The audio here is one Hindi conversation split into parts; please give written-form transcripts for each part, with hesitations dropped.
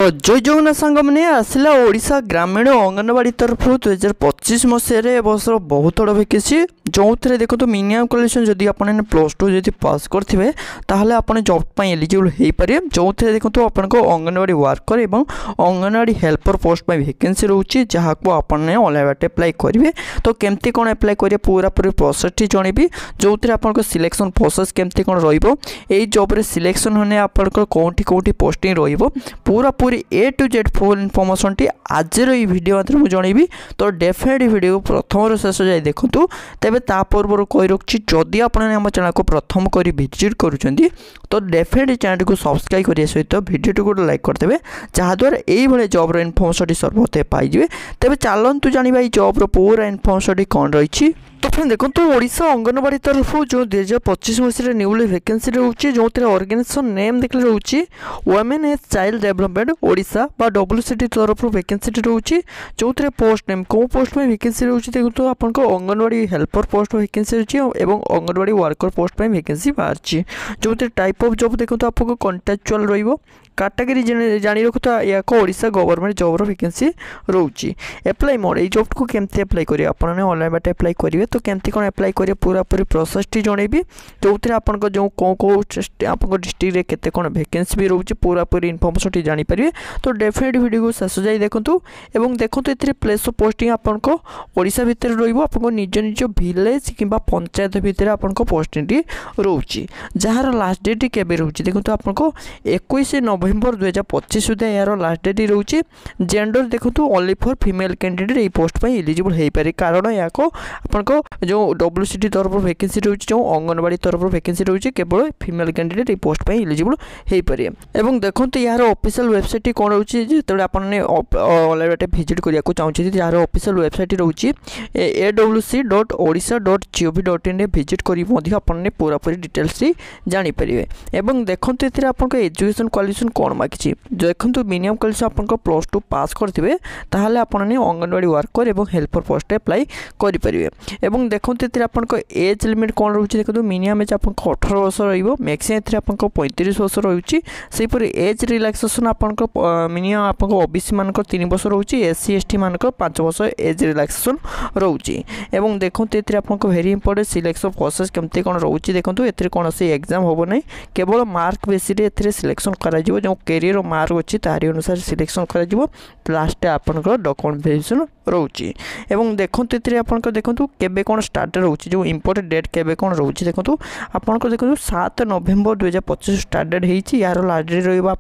जय जगन्नाथ सांग मैंने आसला ओडिशा ग्रामीण अंगनवाड़ी तरफ 2025 मसीह वर्ष बहुत बड़ा वैकेंसी जो थे देखो तो मिनिमम क्वालिफिकेशन जदि आपने +2 जब पास करेंगे ताहले आपने जॉब पर एलिजिबल हो पारे जो थे देखो तो आपको अंगनवाड़ी वर्कर एवं अंगनवाड़ी हेल्पर पोस्ट पर वैकेंसी रोचे जहाँ को आपने ऑनलाइन बाटे अप्लाई करेंगे। तो केमती कौन अप्लाई करेंगे पूरा पूरी प्रोसेस जनइबी जो थे आपको सिलेक्शन प्रोसेस केमती कौन रही जॉब सिलेक्शन होने आपको कौटी कौटी पोस्टिंग पूरा पूरी A to Z full information टी आज वीडियो मात्र मुझे जनइबी। तो डेफिनेटली वीडियो प्रथम शेष जाए देखूँ तेज पूर्व कही रखी जदि आपने आम चैनल को प्रथम कर विजिट करुँच तो डेफिनेटली चैनल को सब्सक्राइब करने सहित वीडियो को लाइक करदे जहाँद्वारा यही जॉब्र इनफॉरमेशन सर्वथे पाइबे। तेज चलतु जाना जॉब्र पूरा इनफॉरमेशन कौन रही। तो फ्रेंड देखो तो ओडिशा अंगनवाड़ी तरफ जो 2025 मसीह न्यूली वैकेंसी रोचे जो ऑर्गेनाइजेशन नेम देखले रोचे women as child development Odisha बा WCT तरफ वैकेंसी रोचे जो पोस्ट नेम कौ पोस्ट में वैकेंसी रोचे देखो तो आपको अंगनवाड़ी हेल्पर पोस्ट वैकेंसी रोचे और अंगनवाड़ी वर्कर पोस्ट में वैकेंसी बाहर जो टाइप ऑफ जॉब देखो तो आपको कॉन्ट्रैक्चुअल रहिबो कैटेगरी जानी रखो तो या ओडिशा गवर्नमेंट जॉब्र वैकेंसी रोचे। अप्लाई मोड ये जॉब को केमती अप्लाई करेंगे आपने ऑनलाइन बाटे अप्लाई करेंगे तो केमती कौन अप्लाई करेंगे पूरा पूरी प्रोसेस टी जनइबी जो थे आपको जो कौ कौ आप डिस्ट्रिक्ट में केते कौन वैकेंसी भी रोचे पूरा पूरी इनफॉरमेशन टी जानीपारे। तो डेफिनेटली वीडियो को शेष जाए देखूँ और देखो ये प्लेस ऑफ पोस्टिंग आपको ओडिशा भितर रहा निज निज विलेज कि पंचायत भितर आपको पोस्टिंग टी रोचे जार लास्ट डेट के रोचे देखो आपको 21 नवेम्बर 2025 सुधा यार लास्ट डेट रोचे। जेंडर देखो ओनली फॉर फीमेल कैंडिडेट ये पोस्ट पर एलिजिबल हो पारे कारण या आपको जो WCT तरफ वैकेंसी रोचे जो अंगनवाड़ी तरफ वैकेंसी रोचे केवल फीमेल कैंडिडेट ये पोस्ट पर एलिजिबल हो पारे। और देखो यार ऑफिशियल वेबसाइट कौन रोचे जो आपने ऑनलाइन बाटे विजिट करने चाहूँगी यार ऑफिशियल वेबसाइट रोचे awc.odisha.gov.in विजिट कर पूरा पूरी डिटेल्स जानीपारे। और देखो ये आपको एजुकेशन क्वालिफिकेशन कौन मांगी देखो मिनिमम क्वालिफिकेशन आपको +2 पास करेंगे ताहले आपने अंगनवाड़ी वर्कर और हेल्पर पोस्ट अप्लाई करेंगे। और देखो ये आपको एज लिमिट कौन रोचे देखो मिनिमम एज आपको 18 वर्ष मैक्सिमम आपको 35 वर्ष रोचे सेपरी एज रिलैक्सेशन आपको मिनिमम आपको OBC मान 3 वर्ष रोचे SC ST मान 5 वर्ष एज रिलैक्सेशन रोचे। और देखो ये आपको वेरी इंपोर्टेंट सिलेक्शन प्रोसेस केमती कौन रोचे देखो ये कौन से एग्जाम हम ना केवल मार्क बेसी सिलेक्शन कर जो कैरियर मार्क अच्छी तारी अनुसार सिलेक्शन कर लास्ट आपंकर डॉक्यूमेंट वेरिफिकेशन रोचे। और देखो ये आपको देखो केबे कौन स्टार्ट रोचे जो इंपोर्टेंट डेट केबे कौन रोचे देखो आपको देखो 7 नवेम्बर 2025 स्टार्ट डेट होती यार लास्ट डेट रहा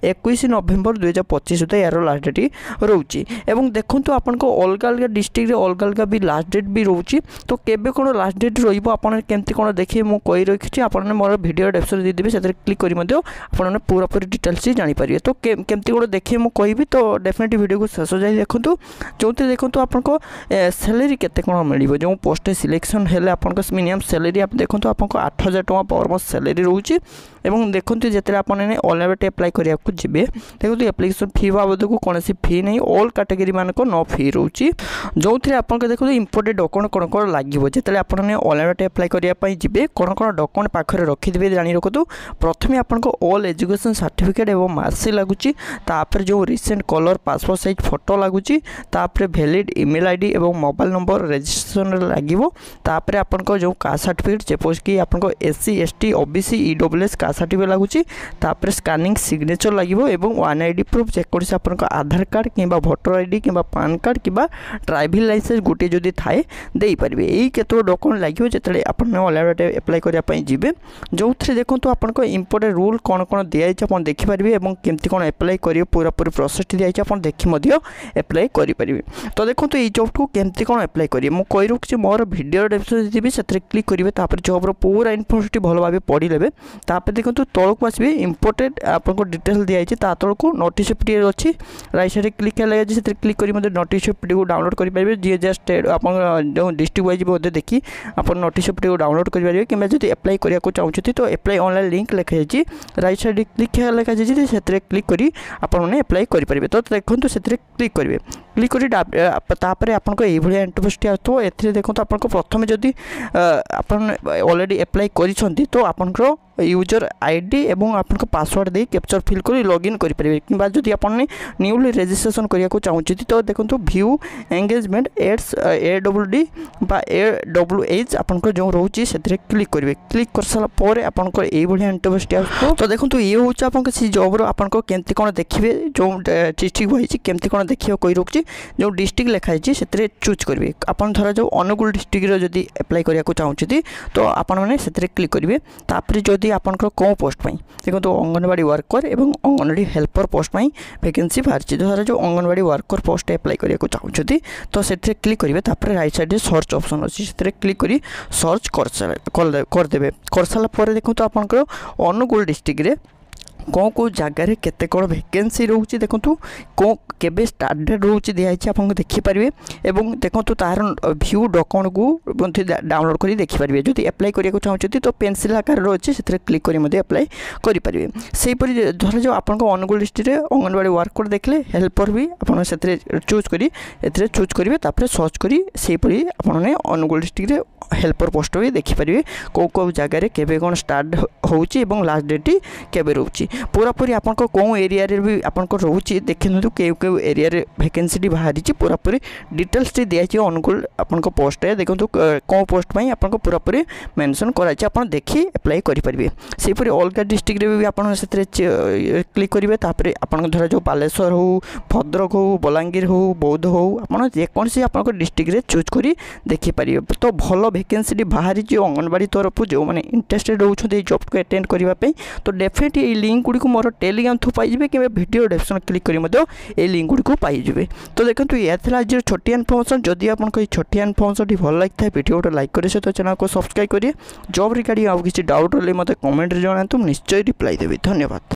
21 नवेम्बर 2025 सुधा यार लास्ट डेट रोचे। और देखो आपको अलग अलग डिस्ट्रिक्ट अलग अलग भी लास्ट डेट भी रोचे तो केबे कौन लास्ट डेट रमती कौन देखिए मुझे रखी आपने मोर वीडियो डेस्क्रिप्शन देदेवी से क्लिक कर पूरा पूरी डिटेल्स जानीपारे। तो केमती कौन देखिए मुझे कहि तो डेफिनेटली वीडियो को शेष जाए देखूँ जो देखो आपको सैलरी केते कौन मिल जो पोस्ट सिलेक्शन है आपको मिनिमम सैलरी आप देखो आपको 8,000 टका पर मंथ सैलरी रोचे। और देखो जिते आपने ऑनलाइन बाटे अप्लाई करा जी देखो एप्लिकेशन फी बाबद को कौन फी नहीं ऑल कैटेगरी मानक नो फी रोचे जो थे आपको देखो इंपोर्टेंट डॉक्यूमेंट कौन कौन लगे जिते आपने ऑनलाइन बाटे अप्लाई करने जी कौन कौन डॉक्यूमेंट पाखे रखिथे जानी रखु प्रथम आपको ऑल एजुकेशन सर्टिफिकेट और मार्कशीट लगुच जो recent colour passport size photo लगुच वैलिड ईमेल आईडी और मोबाइल नंबर रजिस्ट्रेशन लगे आपको जो कास्ट सर्टिफिकेट सपोज कि आपको SC ST OBC EWS caste certificate लगुच स्कानिंग सिग्नेचर लगे और 1 ID प्रूफ जेकोसी आपको आधार कार्ड कि भोटर ID कि पान कार्ड कि ड्राइविंग लाइसेंस गोटे जदि थाए दे पारे यही केत डॉक्यूमेंट लगे जो आपने ऑनलाइन बाटे अप्लाई करने जी जो थे देखो आपको इंपोर्टेंट रूल कौन कौन दिखाई आप देखिपारे और केमती कौन अप्लाई करेंगे पूरा पूरी प्रोसेस दिखाई आप देखी अप्लाई करेंगे। तो देखो ये जॉब को केमती कौन अप्लाई करेंगे मुझे कही रखी मोर वीडियो डेस्क्रिप्शन देवी से क्लिक करेंगे जॉब्र पूरा इनफॉरमेशन भल भाव पढ़ी लेवे। देखो तौक आसवे इंपोर्टेंट आपको डिटेल्स दिखाई तौक नोटिस पीडी अच्छी राइट साइड क्लिक लगे से क्लिक कर नोटिस पीडी को डाउनलोड करेंगे जी जस्ट आप डिस्ट्रिक्ट वाइज भी देखी आप नोटिस पीडी को डाउनलोड करेंगे कि जब अप्लाई करने चाहते तो अप्लाई ऑनलाइन लिंक लिखाई राइट साइड क्लिक लिखाई से क्लिक कर आपने अप्लाई करेंगे। तो देखो से क्लिक करेंगे क्लिक कर आपको ये इंटरफेस आसो ए देखो आपको प्रथम जदि आप ऑलरेडी अप्लाई कर तो आपंकर यूजर आईडी एवं आपन पासवर्ड दे कैप्चर फिल कर लॉगिन करि परिबे किबा जदि आपन न्यूली रजिस्ट्रेशन करिया को चाहूछि तो देखंतु व्यू एंगेजमेंट एड्स AWD बा AWH आपन को जो रहउछि सेतरे क्लिक करिवे क्लिक कर साला परे आपन को एई बढ़िया इंटरफेस आसो तो देखंतु ये होछि आपन को सी जॉब रो आपन को केमति कोन देखिबे जो डिस्ट्रिक्ट होइछि केमति कोन देखियो कोइ रोकछि जो डिस्ट्रिक्ट लिखाइ छि सेतरे चूज करिवे आपन धरा जो अनुगुल डिस्ट्रिक्ट रो जदि अप्लाई करिया को चाहूछि तो आपन माने सेतरे क्लिक करिवे तापर जदि आपन को को पोस्ट पई देखंतु अंगनवाड़ी वर्कर एवं अंगनवाड़ी हेल्पर पोस्ट पई वैकेंसी बाहर धर जो अंगनवाड़ी वर्कर पोस्ट अप्लाई करिया को चाहूछथि तो सेठरे क्लिक करिवे तापर राइट साइड रे सर्च ऑप्शन अछि सेठरे क्लिक करी सर्च कर देबे कर साला परे देखो तो आपनकर अनुगुल डिस्ट्रिक्ट रे कौ जगार केते कौन वैकेंसी रोचे देखूँ कौ केबे स्टार्ट डेट रोचे दिखाई आपन देखिपारे और देखूँ तार व्यू डॉक्यूमेंट को डाउनलोड कर देखिपारे जदि अप्लाई करिया चाहते तो पेंसिल आकार अच्छे से क्लिक कर अप्लाई करेंगे से धर जो आप अनुगुल डिस्ट्रिक्ट अंगनवाड़ी वर्कर देखले हेल्पर भी आपने चूज कर चूज करेंगे तापर सर्च करी आपने अनुगुल डिस्ट्रिक्ट हेल्पर पोस्ट भी देखिपारे कौ जगार केबे कौन स्टार्ट होउची लास्ट डेट केबे रोची पूरापूरी आपन को कौ एरिया रे भी आपन को रोची देखिनु के एरिया रे वैकेंसी बाहरी पूरापूरी डिटेल्स दिखाई अनुकूल आपन को पोस्ट है देखो कौ पोस्ट पई आपन को पूरापूरी मेंशन कराई आपन देखि अप्लाई करि परिबे सेपरी अलग डिस्ट्रिक्ट रे भी आपन सेतरे क्लिक करिवे तापर आपन धर जो बालेश्वर हो भद्रक हो बलांगीर हो बौद्ध हो आपन जे कोन से आपन को डिस्ट्रिक्ट रे चूज करी देखि परिबे तो भलो वैकेंसी बाहरी जो अंगनवाड़ी तरफ जो माने इंटरेस्टेड होउछथि जॉब को अटेंड करबा पे तो डेफिनेटली ए लिंक गुडी को मोर टेलीग्राम थ्रू पाइबे कि वीडियो डिस्क्रिप्शन क्लिक करी मते ए लिंक गुडी को पाइबे तो देखंतु या थला आज छोटी इन्फॉर्मेशन जदि आपन को छोटी इन्फॉर्मेशन टी भल लागथा वीडियो को लाइक करे तो चैनल को सब्सक्राइब करिए जॉब रिगार्डिंग आ किसी डाउट होले मते कमेंट रे जणातु निश्चय रिप्लाई देबी धन्यवाद।